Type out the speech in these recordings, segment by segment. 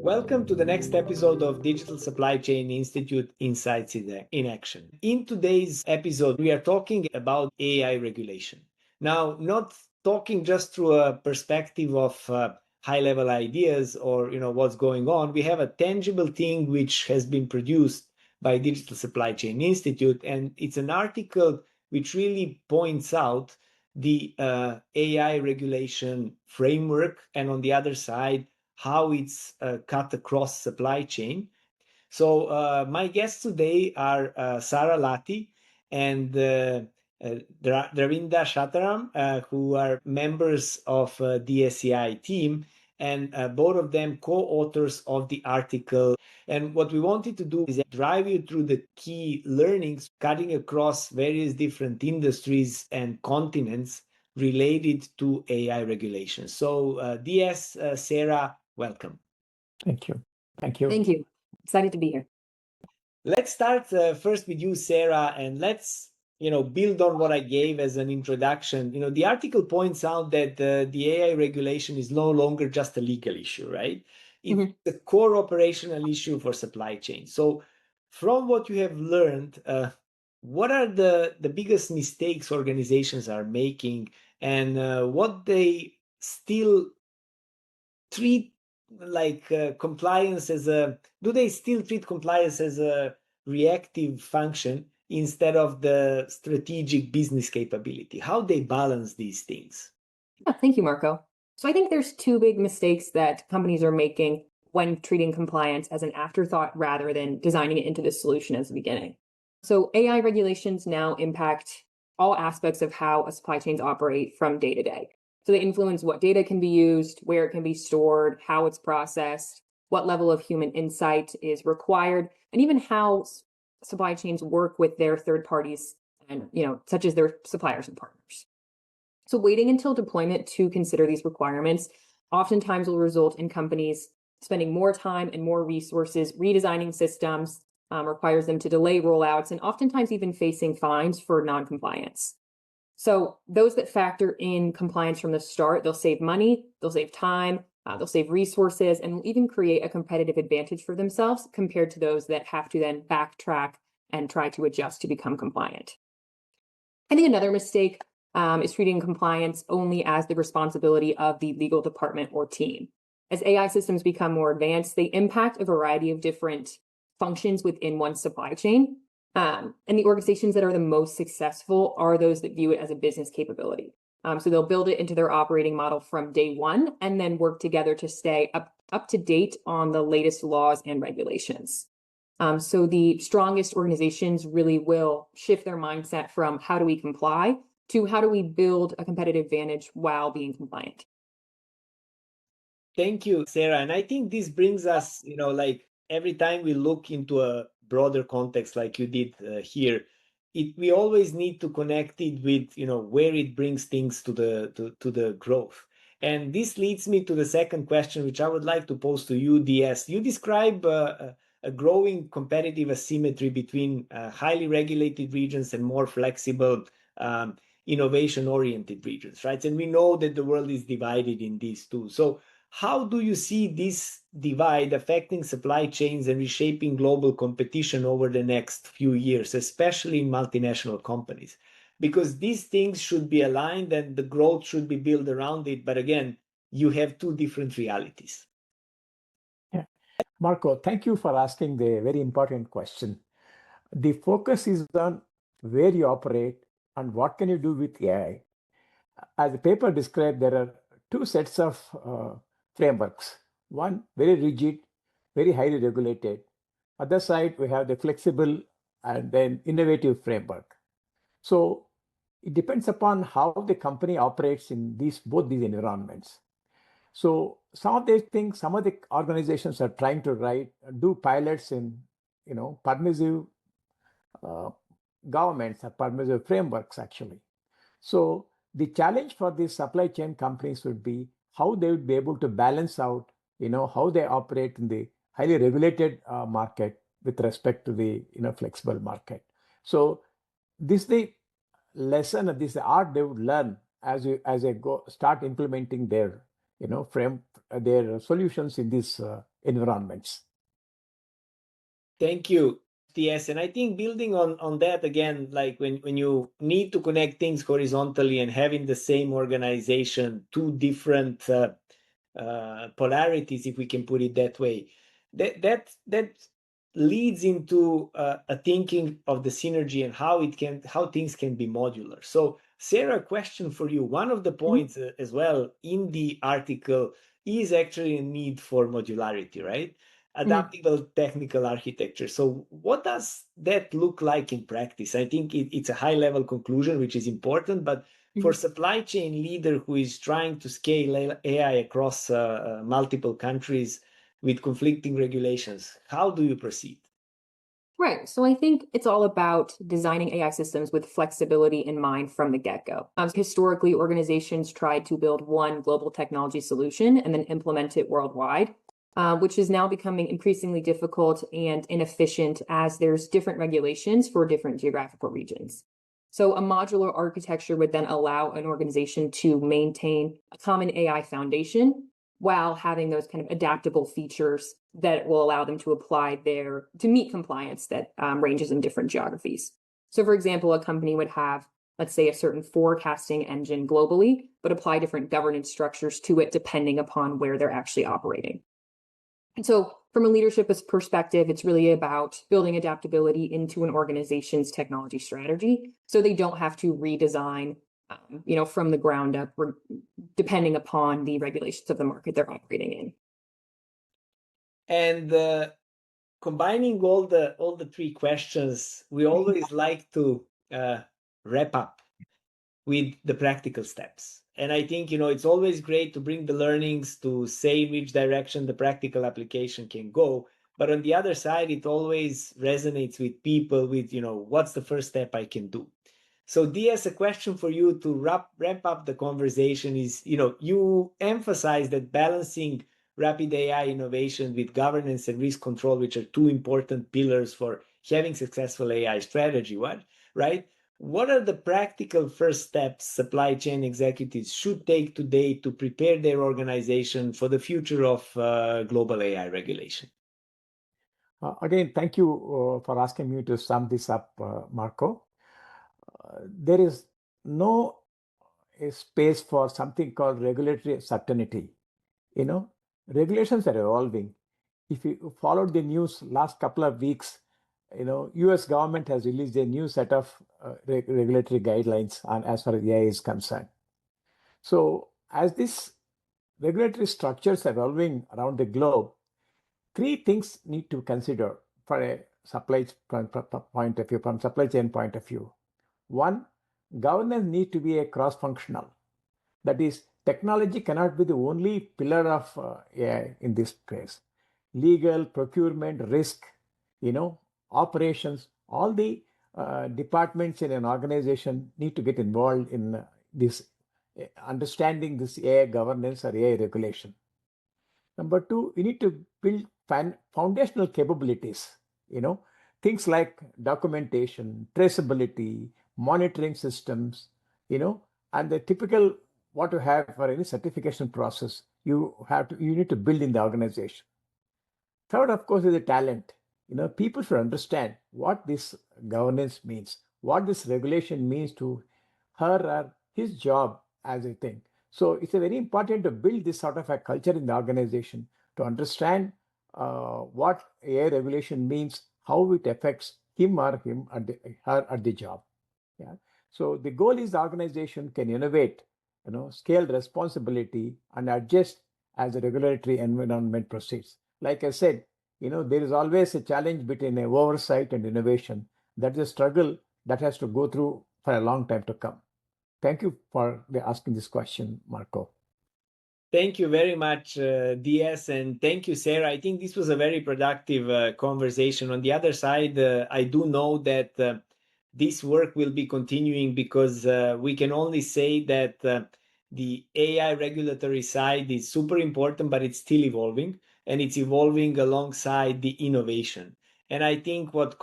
Welcome to the next episode of Digital Supply Chain Institute Insights in Action. In today's episode, we are talking about AI regulation. Now, not talking just through a perspective of high-level ideas or what's going on. We have a tangible thing which has been produced by Digital Supply Chain Institute, and it's an article which really points out the AI regulation framework, and on the other side, how it's cut across supply chain. So my guests today are Sarah Lahti and Dravida Seetharam, who are members of DSCI team, and both of them co-authors of the article. And what we wanted to do is drive you through the key learnings cutting across various different industries and continents related to AI regulations. So DS, Sarah, welcome. Thank you. Thank you. Thank you. Excited to be here. Let's start first with you, Sarah, and let's build on what I gave as an introduction. The article points out that the AI regulation is no longer just a legal issue, right? It's a core operational issue for supply chain. So from what you have learned, what are the biggest mistakes organizations are making, and what they still treat like compliance as do they still treat compliance as a reactive function instead of the strategic business capability? How they balance these things? Yeah, thank you, Marco. So I think there's two big mistakes that companies are making when treating compliance as an afterthought rather than designing it into the solution as the beginning. So AI regulations now impact all aspects of how a supply chains operate from day to day. So they influence what data can be used, where it can be stored, how it's processed, what level of human insight is required, and even how supply chains work with their third parties and, such as their suppliers and partners. So waiting until deployment to consider these requirements oftentimes will result in companies spending more time and more resources redesigning systems, requires them to delay rollouts, and oftentimes even facing fines for non-compliance. So those that factor in compliance from the start, they'll save money, they'll save time, they'll save resources, and will even create a competitive advantage for themselves compared to those that have to then backtrack and try to adjust to become compliant. I think another mistake is treating compliance only as the responsibility of the legal department or team. As AI systems become more advanced, they impact a variety of different functions within one supply chain. And the organizations that are the most successful are those that view it as a business capability. So they'll build it into their operating model from day one and then work together to stay up to date on the latest laws and regulations. So the strongest organizations really will shift their mindset from how do we comply to how do we build a competitive advantage while being compliant. Thank you, Sarah. And I think this brings us, like every time we look into a broader context like you did here, we always need to connect it with where it brings things to the growth. And this leads me to the second question, which I would like to pose to you, DS. You describe a growing competitive asymmetry between highly regulated regions and more flexible innovation-oriented regions, right? And we know that the world is divided in these two. So how do you see this divide affecting supply chains and reshaping global competition over the next few years, especially in multinational companies? Because these things should be aligned and the growth should be built around it. But again, you have two different realities. Yeah. Marco, thank you for asking the very important question. The focus is on where you operate and what can you do with AI. As the paper described, there are two sets of frameworks. One, very rigid, very highly regulated. Other side, we have the flexible and then innovative framework. So it depends upon how the company operates in both these environments. So some of these things, some of the organizations are trying to do pilots in, permissive governments or permissive frameworks actually. So the challenge for these supply chain companies would be how they would be able to balance out, how they operate in the highly regulated market with respect to the, flexible market. So this is the lesson, this is the art they would learn as they start implementing their, their solutions in these environments. Thank you, DS. And I think building on that again, like when you need to connect things horizontally and having the same organization, two different polarities, if we can put it that way, that leads into a thinking of the synergy and how things can be modular. So Sarah, question for you. One of the points as well in the article is actually a need for modularity, right? Adaptable technical architecture. So what does that look like in practice? I think it's a high level conclusion, which is important, but for supply chain leader who is trying to scale AI across multiple countries with conflicting regulations, how do you proceed? Right. So I think it's all about designing AI systems with flexibility in mind from the get-go. Historically, organizations tried to build one global technology solution and then implement it worldwide, which is now becoming increasingly difficult and inefficient as there's different regulations for different geographical regions. So a modular architecture would then allow an organization to maintain a common AI foundation while having those kind of adaptable features that will allow them to apply to meet compliance that ranges in different geographies. So for example, a company would have, let's say, a certain forecasting engine globally, but apply different governance structures to it depending upon where they're actually operating. And so from a leadership perspective, it's really about building adaptability into an organization's technology strategy so they don't have to redesign from the ground up, depending upon the regulations of the market they're operating in. And combining all the three questions, we always like to wrap up with the practical steps. And I think, it's always great to bring the learnings to say in which direction the practical application can go. But on the other side, it always resonates with people with, what's the first step I can do? So DS, a question for you to wrap up the conversation is, you emphasize that balancing rapid AI innovation with governance and risk control, which are two important pillars for having successful AI strategy, right? What are the practical first steps supply chain executives should take today to prepare their organization for the future of global AI regulation? Again, thank you for asking me to sum this up, Marco. There is no space for something called regulatory certainty. Regulations are evolving. If you followed the news last couple of weeks, US government has released a new set of regulatory guidelines as far as AI is concerned. So as these regulatory structures are evolving around the globe, three things need to consider for a supply point of view, from supply chain point of view. One, governance needs to be a cross-functional. That is, technology cannot be the only pillar of AI in this case. Legal, procurement, risk, operations, all the departments in an organization need to get involved in this understanding this AI governance or AI regulation. Number two, you need to build foundational capabilities, things like documentation, traceability, monitoring systems, and the typical what you have for any certification process, you need to build in the organization. Third, of course, is the talent. People should understand what this governance means, what this regulation means to her or his job as a thing. So it's very important to build this sort of a culture in the organization to understand what AI regulation means, how it affects him or her at the job. Yeah. So the goal is the organization can innovate, scale responsibility and adjust as the regulatory environment proceeds. Like I said, there is always a challenge between oversight and innovation. That's a struggle that has to go through for a long time to come. Thank you for asking this question, Marco. Thank you very much, DS, and thank you, Sarah. I think this was a very productive conversation. On the other side, I do know that this work will be continuing because we can only say that the AI regulatory side is super important, but it's still evolving, and it's evolving alongside the innovation. And I think what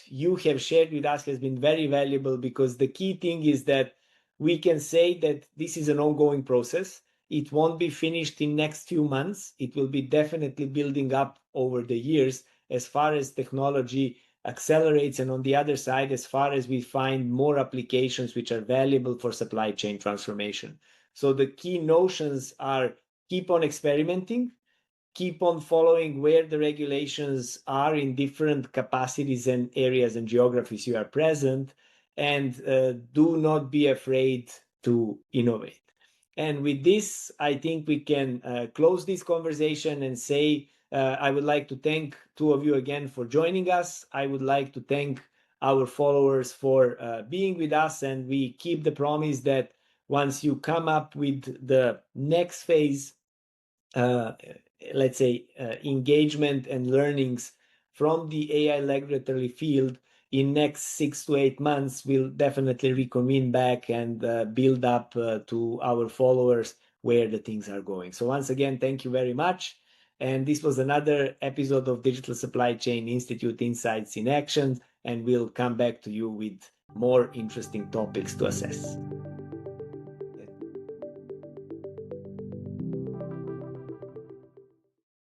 you have shared with us has been very valuable because the key thing is that we can say that this is an ongoing process. it won't be finished in next few months. It will be definitely building up over the years as far as technology accelerates, and on the other side, as far as we find more applications which are valuable for supply chain transformation. So the key notions are keep on experimenting, keep on following where the regulations are in different capacities and areas and geographies you are present, and do not be afraid to innovate. And with this, I think we can close this conversation and say, I would like to thank two of you again for joining us. I would like to thank our followers for being with us, and we keep the promise that once you come up with the next phase, let's say, engagement and learnings from the AI regulatory field in next 6 to 8 months, we'll definitely reconvene back and build up to our followers where the things are going. So once again, thank you very much. And this was another episode of Digital Supply Chain Institute Insights in Action, and we'll come back to you with more interesting topics to assess.